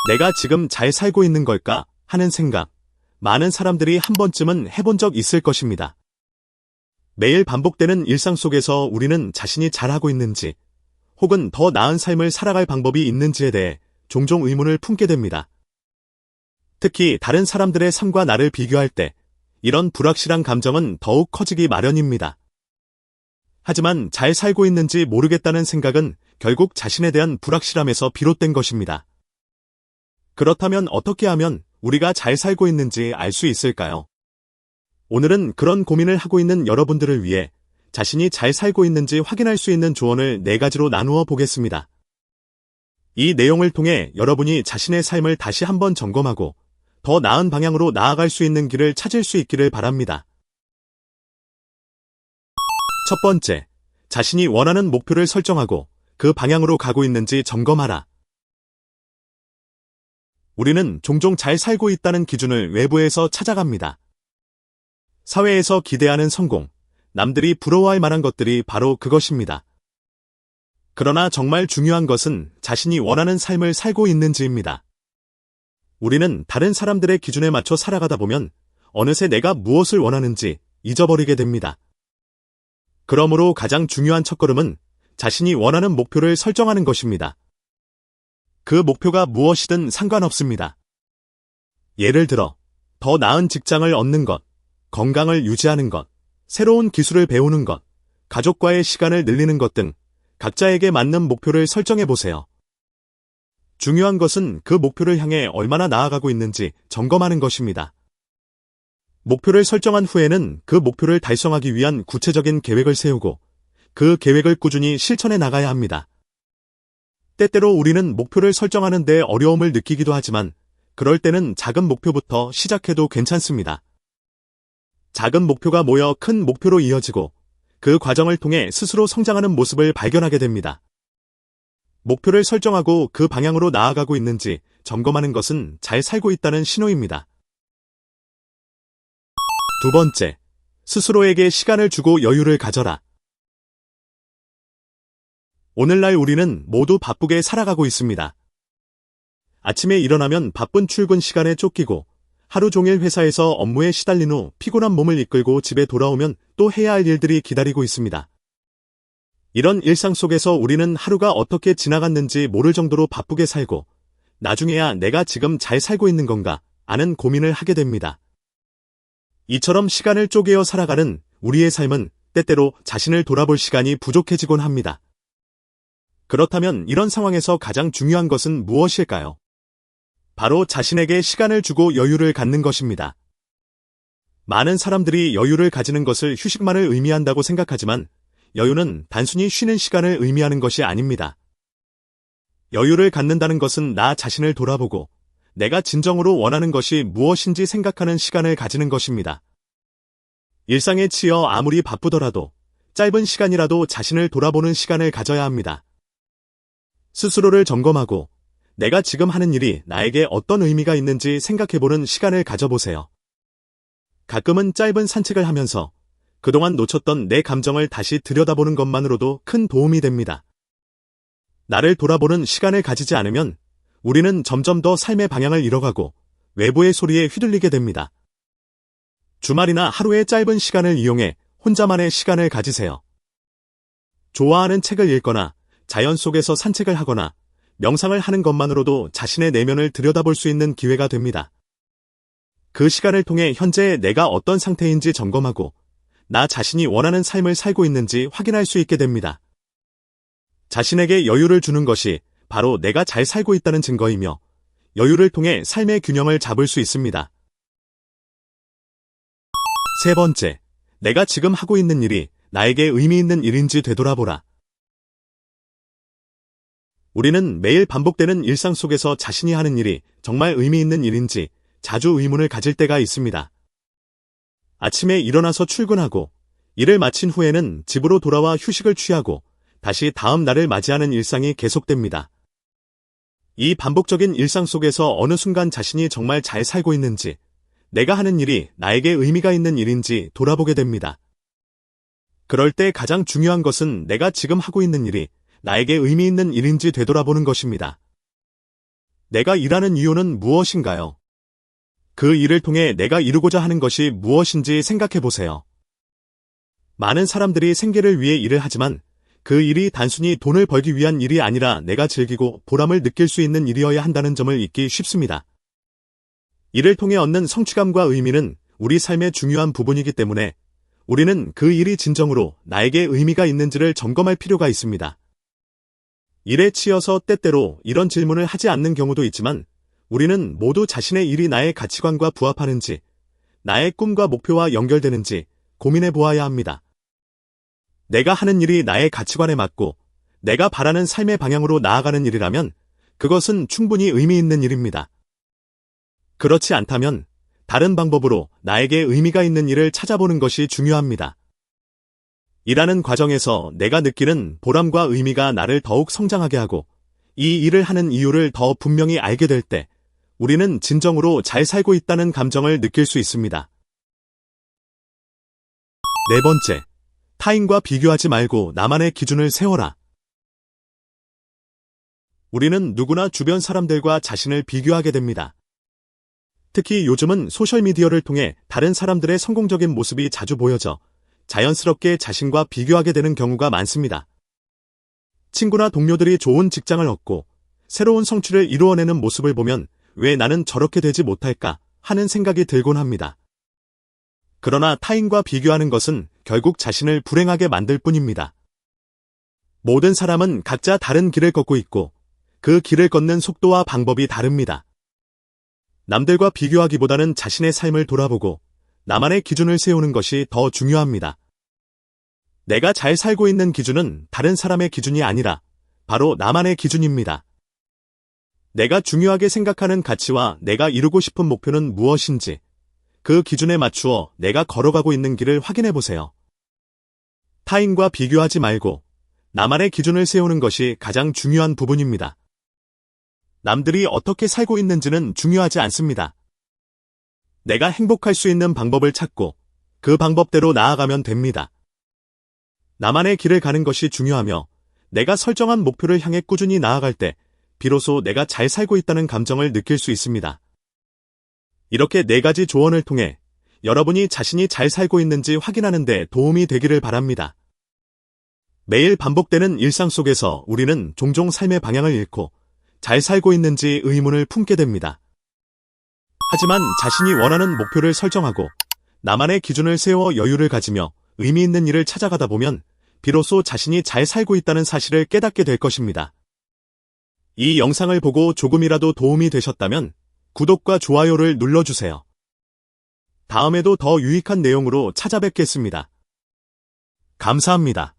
내가 지금 잘 살고 있는 걸까 하는 생각, 많은 사람들이 한 번쯤은 해본 적 있을 것입니다. 매일 반복되는 일상 속에서 우리는 자신이 잘하고 있는지, 혹은 더 나은 삶을 살아갈 방법이 있는지에 대해 종종 의문을 품게 됩니다. 특히 다른 사람들의 삶과 나를 비교할 때 이런 불확실한 감정은 더욱 커지기 마련입니다. 하지만 잘 살고 있는지 모르겠다는 생각은 결국 자신에 대한 불확실함에서 비롯된 것입니다. 그렇다면 어떻게 하면 우리가 잘 살고 있는지 알 수 있을까요? 오늘은 그런 고민을 하고 있는 여러분들을 위해 자신이 잘 살고 있는지 확인할 수 있는 조언을 4가지로 나누어 보겠습니다. 이 내용을 통해 여러분이 자신의 삶을 다시 한번 점검하고 더 나은 방향으로 나아갈 수 있는 길을 찾을 수 있기를 바랍니다. 첫 번째, 자신이 원하는 목표를 설정하고 그 방향으로 가고 있는지 점검하라. 우리는 종종 잘 살고 있다는 기준을 외부에서 찾아갑니다. 사회에서 기대하는 성공, 남들이 부러워할 만한 것들이 바로 그것입니다. 그러나 정말 중요한 것은 자신이 원하는 삶을 살고 있는지입니다. 우리는 다른 사람들의 기준에 맞춰 살아가다 보면 어느새 내가 무엇을 원하는지 잊어버리게 됩니다. 그러므로 가장 중요한 첫걸음은 자신이 원하는 목표를 설정하는 것입니다. 그 목표가 무엇이든 상관없습니다. 예를 들어, 더 나은 직장을 얻는 것, 건강을 유지하는 것, 새로운 기술을 배우는 것, 가족과의 시간을 늘리는 것 등 각자에게 맞는 목표를 설정해 보세요. 중요한 것은 그 목표를 향해 얼마나 나아가고 있는지 점검하는 것입니다. 목표를 설정한 후에는 그 목표를 달성하기 위한 구체적인 계획을 세우고 그 계획을 꾸준히 실천해 나가야 합니다. 때때로 우리는 목표를 설정하는 데 어려움을 느끼기도 하지만 그럴 때는 작은 목표부터 시작해도 괜찮습니다. 작은 목표가 모여 큰 목표로 이어지고 그 과정을 통해 스스로 성장하는 모습을 발견하게 됩니다. 목표를 설정하고 그 방향으로 나아가고 있는지 점검하는 것은 잘 살고 있다는 신호입니다. 두 번째, 스스로에게 시간을 주고 여유를 가져라. 오늘날 우리는 모두 바쁘게 살아가고 있습니다. 아침에 일어나면 바쁜 출근 시간에 쫓기고 하루 종일 회사에서 업무에 시달린 후 피곤한 몸을 이끌고 집에 돌아오면 또 해야 할 일들이 기다리고 있습니다. 이런 일상 속에서 우리는 하루가 어떻게 지나갔는지 모를 정도로 바쁘게 살고 나중에야 내가 지금 잘 살고 있는 건가 하는 고민을 하게 됩니다. 이처럼 시간을 쪼개어 살아가는 우리의 삶은 때때로 자신을 돌아볼 시간이 부족해지곤 합니다. 그렇다면 이런 상황에서 가장 중요한 것은 무엇일까요? 바로 자신에게 시간을 주고 여유를 갖는 것입니다. 많은 사람들이 여유를 가지는 것을 휴식만을 의미한다고 생각하지만 여유는 단순히 쉬는 시간을 의미하는 것이 아닙니다. 여유를 갖는다는 것은 나 자신을 돌아보고 내가 진정으로 원하는 것이 무엇인지 생각하는 시간을 가지는 것입니다. 일상에 치여 아무리 바쁘더라도 짧은 시간이라도 자신을 돌아보는 시간을 가져야 합니다. 스스로를 점검하고 내가 지금 하는 일이 나에게 어떤 의미가 있는지 생각해보는 시간을 가져보세요. 가끔은 짧은 산책을 하면서 그동안 놓쳤던 내 감정을 다시 들여다보는 것만으로도 큰 도움이 됩니다. 나를 돌아보는 시간을 가지지 않으면 우리는 점점 더 삶의 방향을 잃어가고 외부의 소리에 휘둘리게 됩니다. 주말이나 하루의 짧은 시간을 이용해 혼자만의 시간을 가지세요. 좋아하는 책을 읽거나 자연 속에서 산책을 하거나 명상을 하는 것만으로도 자신의 내면을 들여다볼 수 있는 기회가 됩니다. 그 시간을 통해 현재 내가 어떤 상태인지 점검하고 나 자신이 원하는 삶을 살고 있는지 확인할 수 있게 됩니다. 자신에게 여유를 주는 것이 바로 내가 잘 살고 있다는 증거이며 여유를 통해 삶의 균형을 잡을 수 있습니다. 세 번째, 내가 지금 하고 있는 일이 나에게 의미 있는 일인지 되돌아보라. 우리는 매일 반복되는 일상 속에서 자신이 하는 일이 정말 의미 있는 일인지 자주 의문을 가질 때가 있습니다. 아침에 일어나서 출근하고 일을 마친 후에는 집으로 돌아와 휴식을 취하고 다시 다음 날을 맞이하는 일상이 계속됩니다. 이 반복적인 일상 속에서 어느 순간 자신이 정말 잘 살고 있는지, 내가 하는 일이 나에게 의미가 있는 일인지 돌아보게 됩니다. 그럴 때 가장 중요한 것은 내가 지금 하고 있는 일이 나에게 의미 있는 일인지 되돌아보는 것입니다. 내가 일하는 이유는 무엇인가요? 그 일을 통해 내가 이루고자 하는 것이 무엇인지 생각해 보세요. 많은 사람들이 생계를 위해 일을 하지만 그 일이 단순히 돈을 벌기 위한 일이 아니라 내가 즐기고 보람을 느낄 수 있는 일이어야 한다는 점을 잊기 쉽습니다. 일을 통해 얻는 성취감과 의미는 우리 삶의 중요한 부분이기 때문에 우리는 그 일이 진정으로 나에게 의미가 있는지를 점검할 필요가 있습니다. 일에 치여서 때때로 이런 질문을 하지 않는 경우도 있지만 우리는 모두 자신의 일이 나의 가치관과 부합하는지, 나의 꿈과 목표와 연결되는지 고민해 보아야 합니다. 내가 하는 일이 나의 가치관에 맞고 내가 바라는 삶의 방향으로 나아가는 일이라면 그것은 충분히 의미 있는 일입니다. 그렇지 않다면 다른 방법으로 나에게 의미가 있는 일을 찾아보는 것이 중요합니다. 일하는 과정에서 내가 느끼는 보람과 의미가 나를 더욱 성장하게 하고 이 일을 하는 이유를 더 분명히 알게 될 때 우리는 진정으로 잘 살고 있다는 감정을 느낄 수 있습니다. 네 번째, 타인과 비교하지 말고 나만의 기준을 세워라. 우리는 누구나 주변 사람들과 자신을 비교하게 됩니다. 특히 요즘은 소셜미디어를 통해 다른 사람들의 성공적인 모습이 자주 보여져 자연스럽게 자신과 비교하게 되는 경우가 많습니다. 친구나 동료들이 좋은 직장을 얻고 새로운 성취를 이루어내는 모습을 보면 왜 나는 저렇게 되지 못할까 하는 생각이 들곤 합니다. 그러나 타인과 비교하는 것은 결국 자신을 불행하게 만들 뿐입니다. 모든 사람은 각자 다른 길을 걷고 있고 그 길을 걷는 속도와 방법이 다릅니다. 남들과 비교하기보다는 자신의 삶을 돌아보고 나만의 기준을 세우는 것이 더 중요합니다. 내가 잘 살고 있는 기준은 다른 사람의 기준이 아니라 바로 나만의 기준입니다. 내가 중요하게 생각하는 가치와 내가 이루고 싶은 목표는 무엇인지 그 기준에 맞추어 내가 걸어가고 있는 길을 확인해 보세요. 타인과 비교하지 말고 나만의 기준을 세우는 것이 가장 중요한 부분입니다. 남들이 어떻게 살고 있는지는 중요하지 않습니다. 내가 행복할 수 있는 방법을 찾고 그 방법대로 나아가면 됩니다. 나만의 길을 가는 것이 중요하며 내가 설정한 목표를 향해 꾸준히 나아갈 때 비로소 내가 잘 살고 있다는 감정을 느낄 수 있습니다. 이렇게 4가지 조언을 통해 여러분이 자신이 잘 살고 있는지 확인하는 데 도움이 되기를 바랍니다. 매일 반복되는 일상 속에서 우리는 종종 삶의 방향을 잃고 잘 살고 있는지 의문을 품게 됩니다. 하지만 자신이 원하는 목표를 설정하고 나만의 기준을 세워 여유를 가지며 의미 있는 일을 찾아가다 보면 비로소 자신이 잘 살고 있다는 사실을 깨닫게 될 것입니다. 이 영상을 보고 조금이라도 도움이 되셨다면 구독과 좋아요를 눌러주세요. 다음에도 더 유익한 내용으로 찾아뵙겠습니다. 감사합니다.